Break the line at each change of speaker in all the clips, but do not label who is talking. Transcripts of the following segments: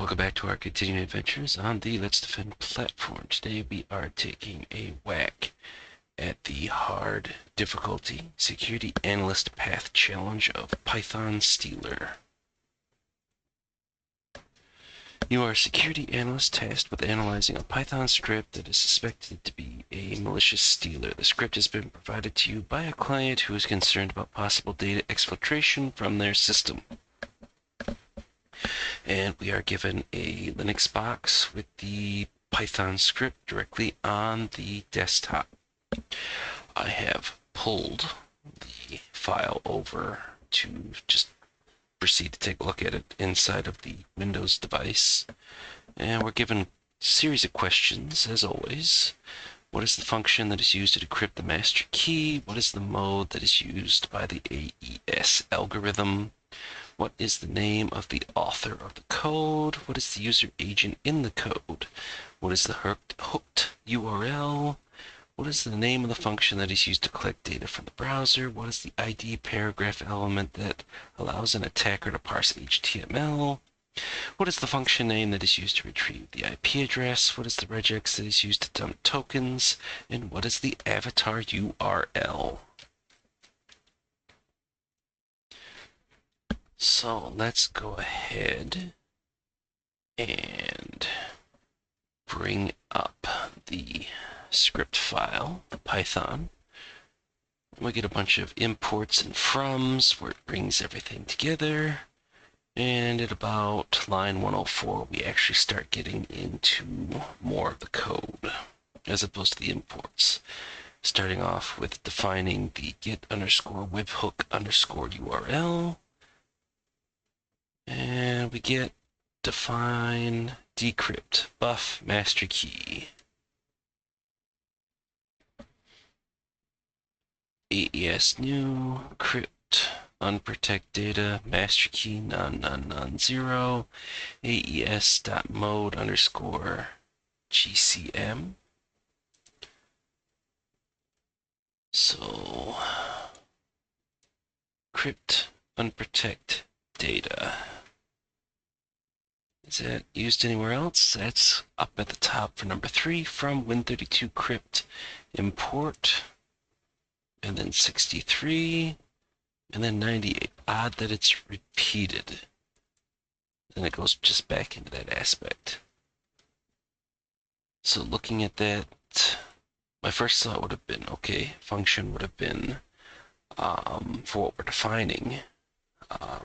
Welcome back to our continuing adventures on the Let's Defend platform. Today we are taking a whack at the hard difficulty security analyst path challenge of Python Stealer. You are a security analyst tasked with analyzing a Python script that is suspected to be a malicious stealer. The script has been provided to you by a client who is concerned about possible data exfiltration from their system. And we are given a Linux box with the Python script directly on the desktop. I have pulled the file over to just proceed to take a look at it inside of the Windows device. And we're given a series of questions, as always. What is the function that is used to decrypt the master key? What is the mode that is used by the AES algorithm? What is the name of the author of the code? What is the user agent in the code? What is the hooked URL? What is the name of the function that is used to collect data from the browser? What is the ID paragraph element that allows an attacker to parse HTML? What is the function name that is used to retrieve the IP address? What is the regex that is used to dump tokens? And what is the avatar URL? So let's go ahead and bring up the script file, the Python. We get a bunch of imports and froms where it brings everything together. And at about line 104, we actually start getting into more of the code as opposed to the imports. Starting off with defining the get_webhook_URL. And we get define decrypt buff master key. AES new crypt unprotect data master key non 0 AES.mode_GCM. So crypt unprotect data. Is that used anywhere else? That's up at the top for number 3 from Win32 crypt import, and then 63, and then 98. Odd that it's repeated. And it goes just back into that aspect. So looking at that, my first thought would have been, okay, function would have been, for what we're defining,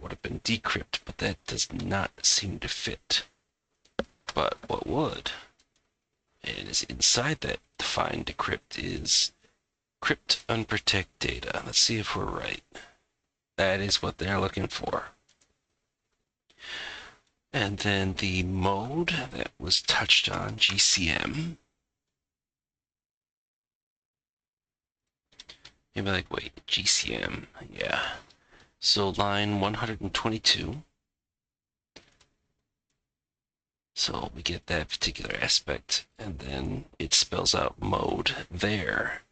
would have been decrypt, but that does not seem to fit. But what would, and is inside that defined decrypt, is crypt unprotect data. Let's see if we're right. That is what they're looking for. And then the mode that was touched on, GCM. Maybe like, wait, GCM, yeah. So line 122. So we get that particular aspect, and then it spells out mode there.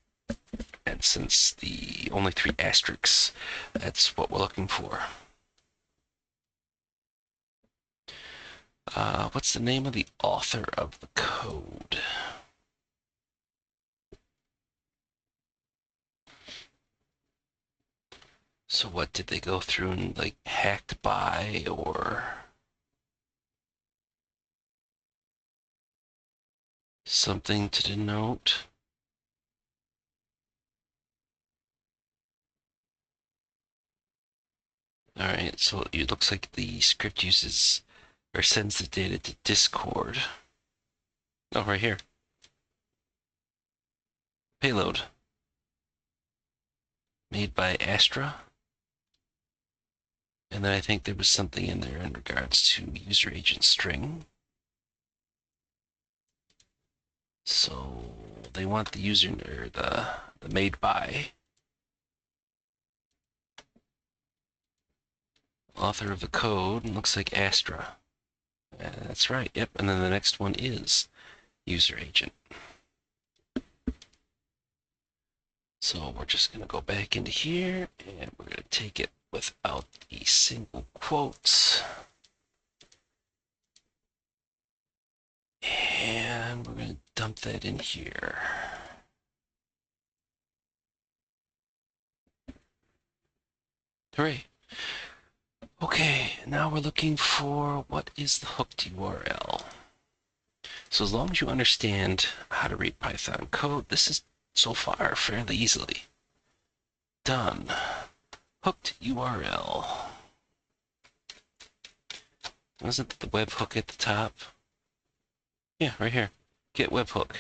And since the only 3 asterisks, that's what we're looking for. What's the name of the author of the code? So what, did they go through and like hacked by, or something to denote? All right, so it looks like the script uses or sends the data to Discord. Oh, right here. Payload. Made by Astra. And then I think there was something in there in regards to user agent string. So they want the user, or the made by. Author of the code, looks like Astra. That's right, yep. And then the next one is user agent. So we're just going to go back into here, and we're going to take it without the single quotes. And we're going to dump that in here. Hooray. Okay, now we're looking for what is the hooked URL. So as long as you understand how to read Python code, this is so far fairly easily done. Hooked URL. Wasn't the webhook at the top? Yeah, right here. Get webhook.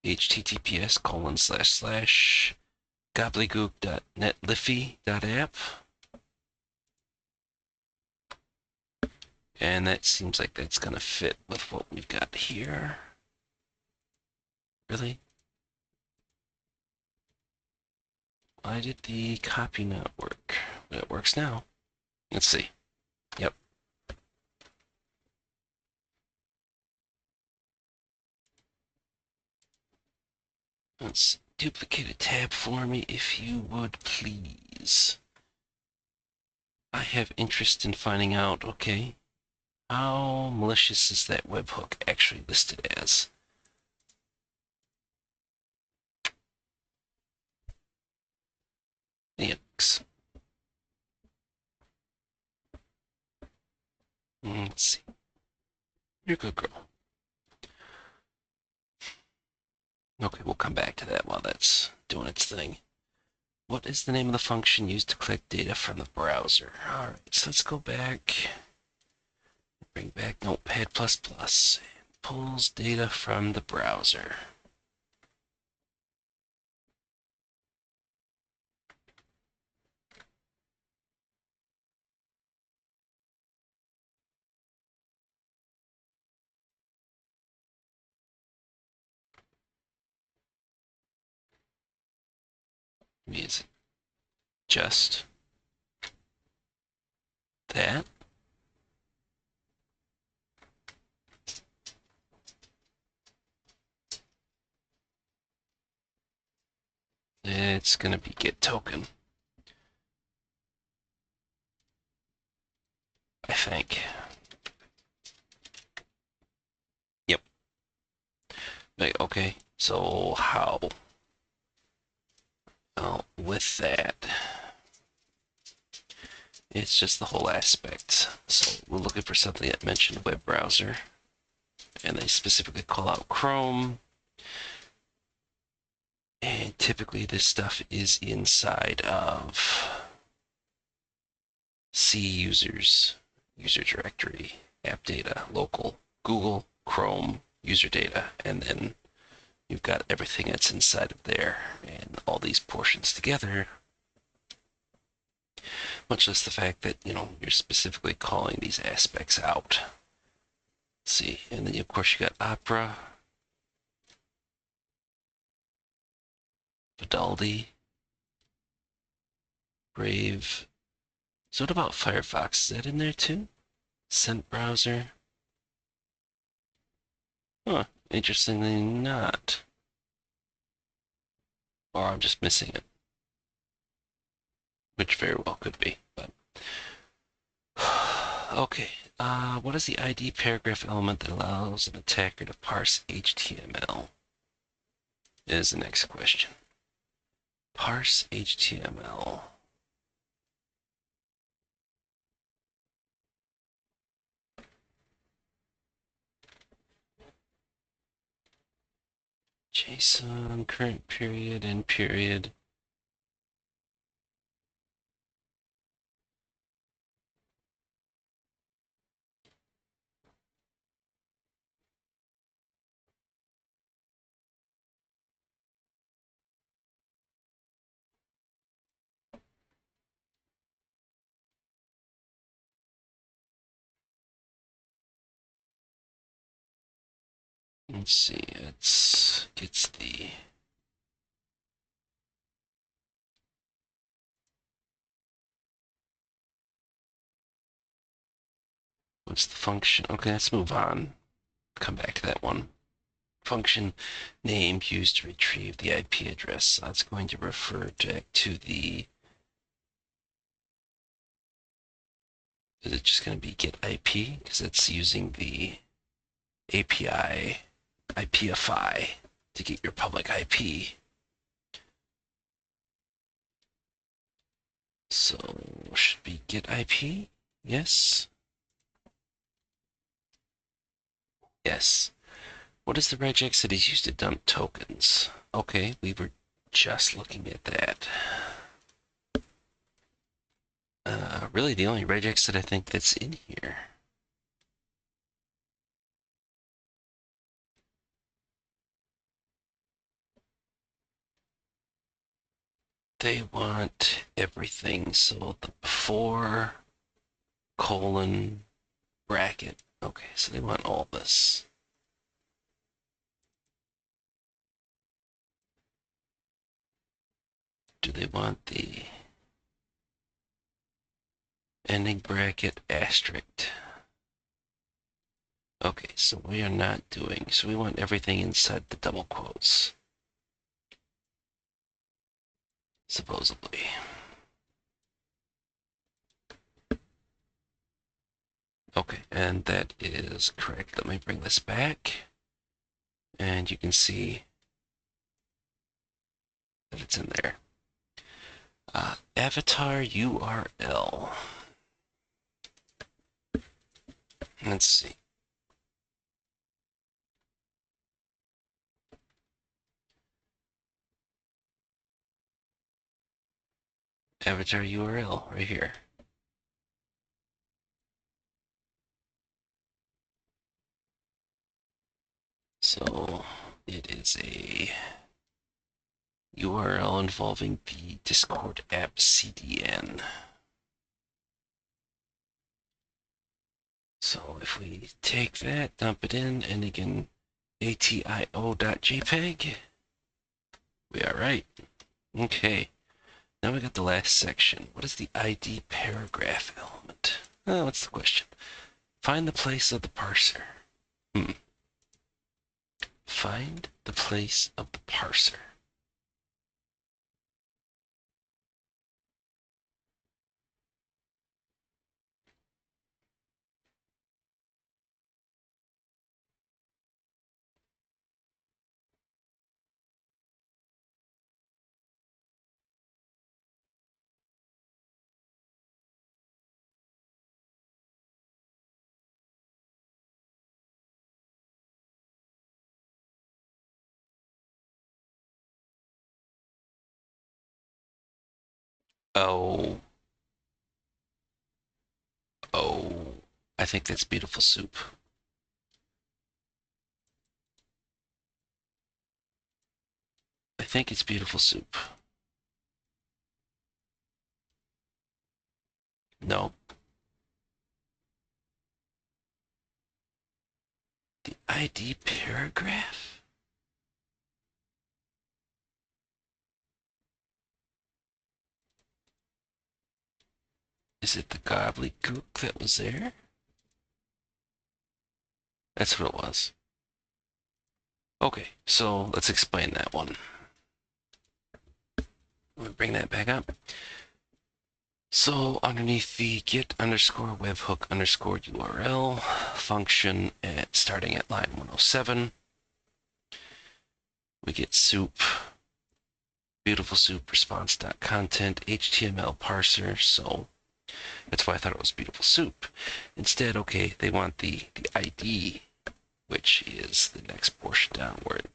https://gobbledygook.netliffy.app. And that seems like that's going to fit with what we've got here. Really? Why did the copy not work? But it works now. Let's see. Yep. Let's duplicate a tab for me, if you would, please. I have interest in finding out, okay, how malicious is that webhook actually listed as? Yikes. Let's see. You're a good girl. Okay, we'll come back to that while that's doing its thing. What is the name of the function used to collect data from the browser? All right, so let's go back. Bring back Notepad++. And pulls data from the browser. Is it just that? It's going to be get token, I think. Yep. Okay, so how? Well, with that, it's just the whole aspect. So we're looking for something that mentioned web browser, and they specifically call out Chrome. And typically this stuff is inside of C users, user directory, app data, local, Google, Chrome, user data, and then you've got everything that's inside of there, and all these portions together, much less the fact that, you're specifically calling these aspects out. Let's see, and then of course you got Opera, Vivaldi, Brave. So what about Firefox? Is that in there too? Scent browser? Huh, interestingly not. Or I'm just missing it. Which very well could be, but okay. What is the ID paragraph element that allows an attacker to parse HTML? Is the next question. Parse HTML. JSON, current period, end period. Let's see, gets the what's the function? Okay, let's move on. Come back to that one. Function name used to retrieve the IP address. So that's going to refer back to the Is it just going to be get IP? Because it's using the API IPify to get your public IP. So should be get IP? Yes. Yes. What is the regex that is used to dump tokens? Okay, we were just looking at that. Really the only regex that I think that's in here. They want everything, so the before colon bracket. Okay, so they want all this. Do they want the ending bracket asterisk? Okay, so we are not doing, so we want everything inside the double quotes. Supposedly. Okay, and that is correct. Let me bring this back. And you can see that it's in there. Avatar URL. Let's see. Avatar URL right here. So it is a URL involving the Discord app CDN. So if we take that, dump it in, and again, atio.jpg, we are right. Okay, now we got the last section. What is the ID paragraph element? Oh, what's the question? Find the place of the parser. Find the place of the parser. Oh, oh, I think that's beautiful soup. I think it's beautiful soup. No, the ID paragraph? Is it the gobbledygook that was there? That's what it was. Okay, so let's explain that one. Let me bring that back up. So underneath the get underscore webhook underscore URL function starting at line 107, we get soup, beautiful soup response.content HTML parser. So that's why I thought it was beautiful soup. Instead, okay, they want the ID, which is the next portion down where it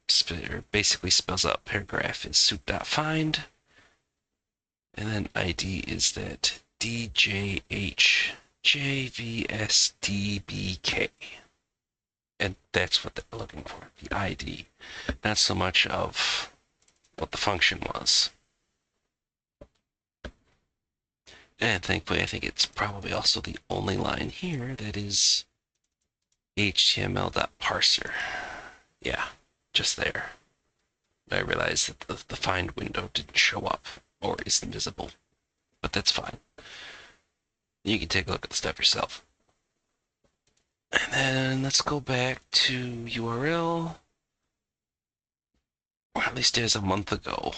basically spells out paragraph is soup.find. And then ID is that DJHJVSDBK. And that's what they're looking for, the ID. Not so much of what the function was. And thankfully, I think it's probably also the only line here that is HTML.parser. Yeah, just there. I realized that the find window didn't show up or isn't visible, but that's fine. You can take a look at the stuff yourself. And then let's go back to URL, or at least as a month ago.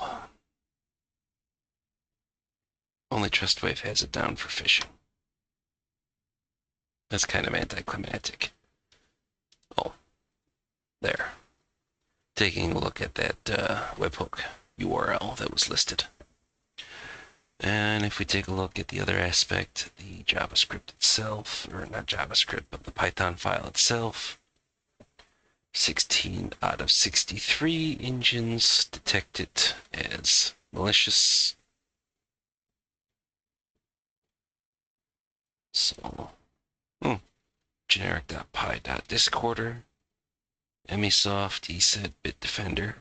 Only TrustWave has it down for phishing. That's kind of anticlimactic. Oh, there. Taking a look at that webhook URL that was listed. And if we take a look at the other aspect, the JavaScript itself, or not JavaScript, but the Python file itself, 16 out of 63 engines detect it as malicious. So, generic.py.discorder, Emisoft, ESET, Bitdefender,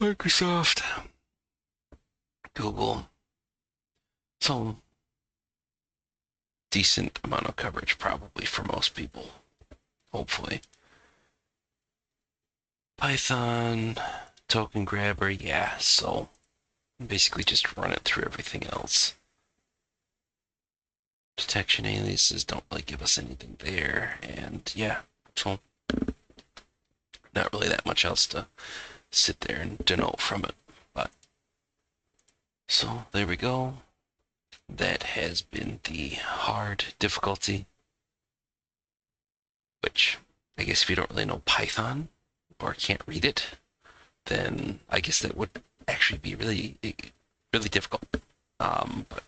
Microsoft, Google. So, decent amount of coverage probably for most people, hopefully. Python, token grabber, yeah, so basically just run it through everything else. Detection aliases don't really give us anything there, and yeah, so not really that much else to sit there and denote from it. But so there we go. That has been the hard difficulty, which I guess if you don't really know Python or can't read it, then I guess that would actually be really, really difficult. But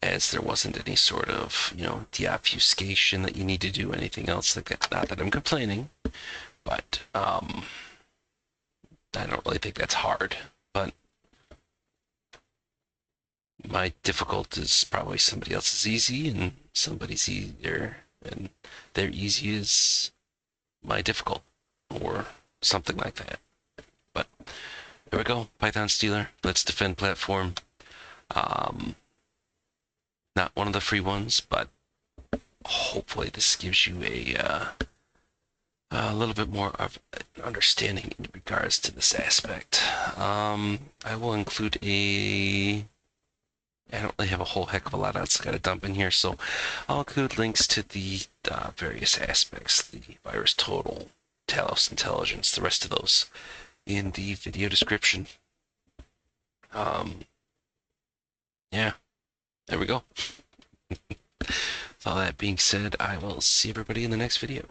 as there wasn't any sort of, deobfuscation that you need to do anything else like that. Not that I'm complaining, but I don't really think that's hard. But my difficult is probably somebody else's easy, and somebody's easier, and their easy is my difficult, or something like that. But there we go, Python Stealer. Let's defend platform. Not one of the free ones, but hopefully this gives you a little bit more of an understanding in regards to this aspect. I will include I don't really have a whole heck of a lot else I got to dump in here, so I'll include links to the various aspects, the virus total, Talos intelligence, the rest of those in the video description. Yeah, there we go. With all that being said, I will see everybody in the next video.